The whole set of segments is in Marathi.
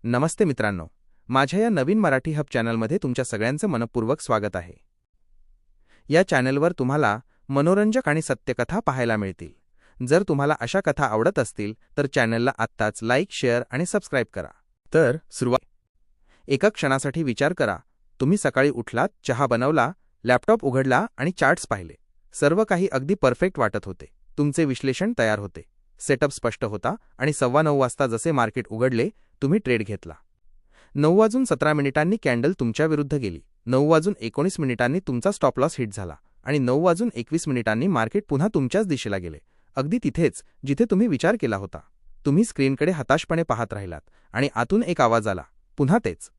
नमस्ते मित्रांनो, माझ्या या नवीन मराठी हब चॅनलमध्ये तुमच्या सगळ्यांचं मनपूर्वक स्वागत आहे। या चॅनलवर तुम्हाला मनोरंजक आणि सत्यकथा पाहायला मिळतील। जर तुम्हाला अशा कथा आवडत असतील तर चॅनलला आत्ताच लाईक, शेअर आणि सबस्क्राइब करा। तर सुरुवात। एका क्षणासाठी विचार करा, तुम्ही सकाळी उठलात, चहा बनवला, लॅपटॉप उघडला आणि चार्ट्स पाहिले। सर्व काही अगदी परफेक्ट वाटत होते। तुमचे विश्लेषण तयार होते, सेटअप स्पष्ट होता आणि 9:15 वाजता जसे मार्केट उघडले तुम्ही ट्रेड घेतला। 9:17 कॅन्डल तुमच्या विरुद्ध गेली। 9:19 तुमचा स्टॉप लॉस हिट झाला आणि 9:21 मार्केट पुन्हा तुमच्याच दिशेला गेले, अगदी तिथेच जिथे तुम्ही विचार केला होता। तुम्ही स्क्रीनकडे हताशपणे पाहत राहिलात आणि आतून एक आवाज आला, पुन्हा तेच।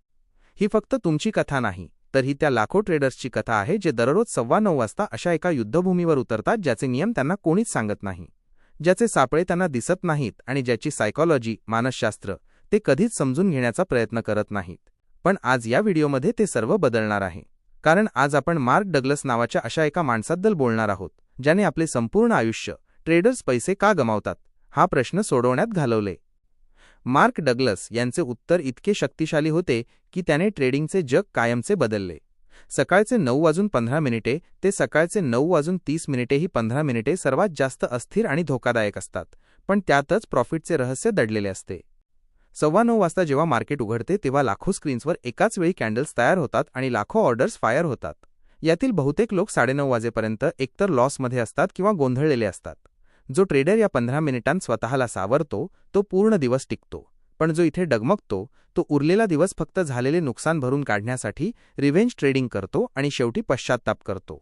ही फक्त तुमची कथा नाही, तर ही त्या लाखो ट्रेडर्सची कथा आहे जे दररोज 9:15 वाजता अशा एका युद्धभूमीवर उतरतात ज्याचे नियम त्यांना कोणीच सांगत नाही, ज्याचे सापळे त्यांना दिसत नाहीत आणि ज्याची सायकॉलॉजी, मानसशास्त्र ते कधीच समजून घेण्याचा प्रयत्न करत नाहीत। पण आज या व्हिडिओमध्ये ते सर्व बदलणार आहे, कारण आज आपण मार्क डग्लस नावाच्या अशा एका माणसाबद्दल बोलणार आहोत ज्याने आपले संपूर्ण आयुष्य ट्रेडर्स पैसे का गमावतात हा प्रश्न सोडवण्यात घालवले। मार्क डग्लस यांचे उत्तर इतके शक्तिशाली होते की त्याने ट्रेडिंगचे जग कायमचे बदलले। सकाळचे 9:15 ते सकाळचे 9:30 ही 15 मिनिटे सर्वात जास्त अस्थिर आणि धोकादायक असतात, पण त्यातच प्रॉफिटचे रहस्य दडलेले असते। 9:15 वाजता जेव्हा मार्केट उघडते तेव्हा लाखो स्क्रीन्सवर एकाच वेळी कॅन्डल्स तयार होतात आणि लाखो ऑर्डर्स फायर होतात। यातील बहुतेक लोक 9:30 वाजेपर्यंत एकतर लॉसमध्ये असतात किंवा गोंधळलेले असतात। जो ट्रेडर या 15 मिनिटांत स्वतःला सावरतो तो पूर्ण दिवस टिकतो, पण जो इथे डगमगतो तो उरलेला दिवस फक्त झालेले नुकसान भरून काढण्यासाठी रिव्हेंज ट्रेडिंग करतो आणि शेवटी पश्चात्ताप करतो।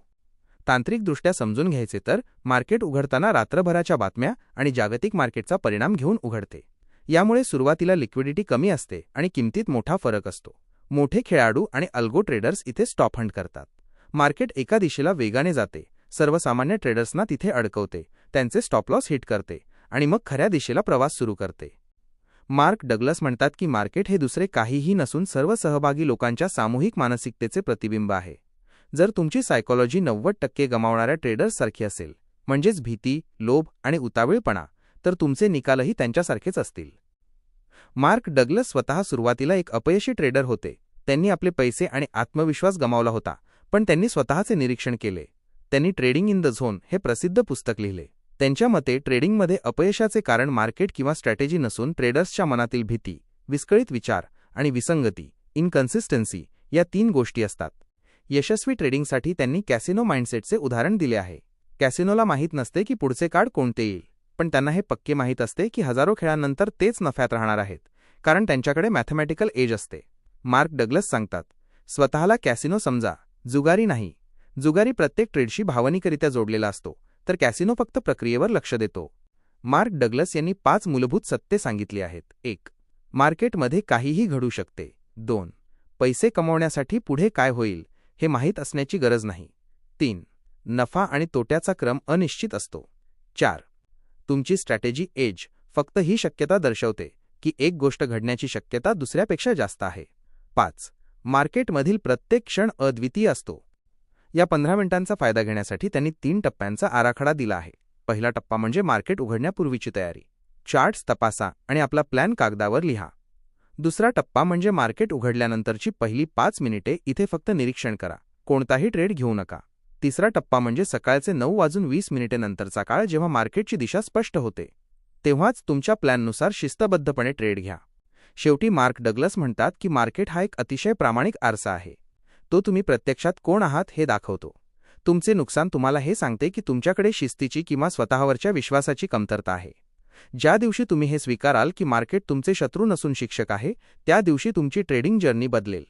तांत्रिकदृष्ट्या समजून घ्यायचे तर मार्केट उघडताना रात्रभराच्या बातम्या आणि जागतिक मार्केटचा परिणाम घेऊन उघडते। यामुळे सुरुवातीला लिक्विडिटी कमी असते आणि किमतीत मोठा फरक असतो। मोठे खेळाडू आणि अल्गो ट्रेडर्स इथे स्टॉप हंट करतात। मार्केट एका दिशेला वेगाने जाते, सर्वसामान्य ट्रेडर्सना तिथे अडकवते, त्यांचे स्टॉप लॉस हिट करते आणि मग खऱ्या दिशेला प्रवास सुरू करते। मार्क डग्लस म्हणतात की मार्केट हे दुसरे काहीही नसून सर्व सहभागी लोकांच्या सामूहिक मानसिकतेचे प्रतिबिंब आहे। जर तुमची सायकॉलॉजी 90% गमावणाऱ्या ट्रेडर्ससारखी असेल, म्हणजेच भीती, लोभ आणि उतावीळपणा, तर तुमचे निकालही त्यांच्यासारखेच असतील। मार्क डग्लस स्वतः सुरुवातीला एक अपयशी ट्रेडर होते। त्यांनी आपले पैसे आणि आत्मविश्वास गमावला होता, पण त्यांनी स्वतःचे निरीक्षण केले। त्यांनी ट्रेडिंग इन द झोन हे प्रसिद्ध पुस्तक लिहिले। त्यांच्या मते ट्रेडिंगमध्ये अपयशाचे कारण मार्केट किंवा स्ट्रॅटेजी नसून ट्रेडर्सच्या मनातील भीती, विस्कळीत विचार आणि विसंगती, इनकन्सिस्टन्सी या 3 गोष्टी असतात। यशस्वी ट्रेडिंगसाठी त्यांनी कॅसिनो माइंडसेटचे उदाहरण दिले आहे। कॅसिनोला माहीत नसते की पुढचे कार्ड कोणते येईल, पण त्यांना हे पक्के माहीत असते की हजारो खेळांनंतर तेच नफ्यात राहणार आहेत, कारण त्यांच्याकडे मॅथमॅटिकल एज असते। मार्क डग्लस सांगतात, स्वतःला कॅसिनो समजा, जुगारी नाही। जुगारी प्रत्येक ट्रेडशी भावनिकरित्या जोडलेला असतो, तर कॅसिनो फक्त प्रक्रियेवर लक्ष देतो। मार्क डग्लस यांनी 5 मूलभूत सत्ये सांगितली आहेत। 1. मार्केटमध्ये काहीही घडू शकते। 2. पैसे कमवण्यासाठी पुढे काय होईल हे माहीत असण्याची गरज नाही। 3. नफा आणि तोट्याचा क्रम अनिश्चित असतो। 4. तुमची स्ट्रॅटेजी एज फक्त ही शक्यता दर्शवते की एक गोष्ट घडण्याची शक्यता दुसऱ्यापेक्षा जास्त आहे। 5. मार्केटमधील प्रत्येक क्षण अद्वितीय असतो। या 15 मिनिटांचा फायदा घेण्यासाठी त्यांनी 3 टप्प्यांचा आराखडा दिला आहे। पहिला टप्पा म्हणजे मार्केट उघडण्यापूर्वीची तयारी। चार्ट्स तपासा आणि आपला प्लॅन कागदावर लिहा। दुसरा टप्पा म्हणजे मार्केट उघडल्यानंतरची पहिली 5 मिनिटे इथे फक्त निरीक्षण करा, कोणताही ट्रेड घेऊ नका। तिसरा टप्पा म्हणजे सकाळचे 9:20 नंतरचा काळ, जेव्हा मार्केटची दिशा स्पष्ट होते, तेव्हाच तुमच्या प्लॅननुसार शिस्तबद्धपणे ट्रेड घ्या। शेवटी मार्क डग्लस म्हणतात की मार्केट हा एक अतिशय प्रामाणिक आरसा आहे। तो तुम्ही प्रत्यक्षात कोण आहात हे दाखवतो। तुमचे नुकसान तुम्हाला हे सांगते की तुमच्याकडे शिस्तीची किंवा स्वतःवरच्या विश्वासाची कमतरता आहे। ज्या दिवशी तुम्ही हे स्वीकाराल की मार्केट तुमचे शत्रू नसून शिक्षक आहे, त्या दिवशी तुमची ट्रेडिंग जर्नी बदलेल।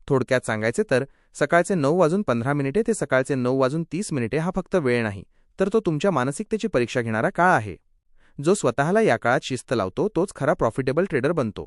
थोडक्यात सांगायचे तर सकाळचे 9:15 ते सकाळचे 9:30 हा फक्त वेळ नाही, तर तो तुमच्या मानसिकतेची परीक्षा घेणारा काळ आहे। जो स्वतःला या काळात शिस्त लावतो तोच खरा प्रॉफिटेबल ट्रेडर बनतो।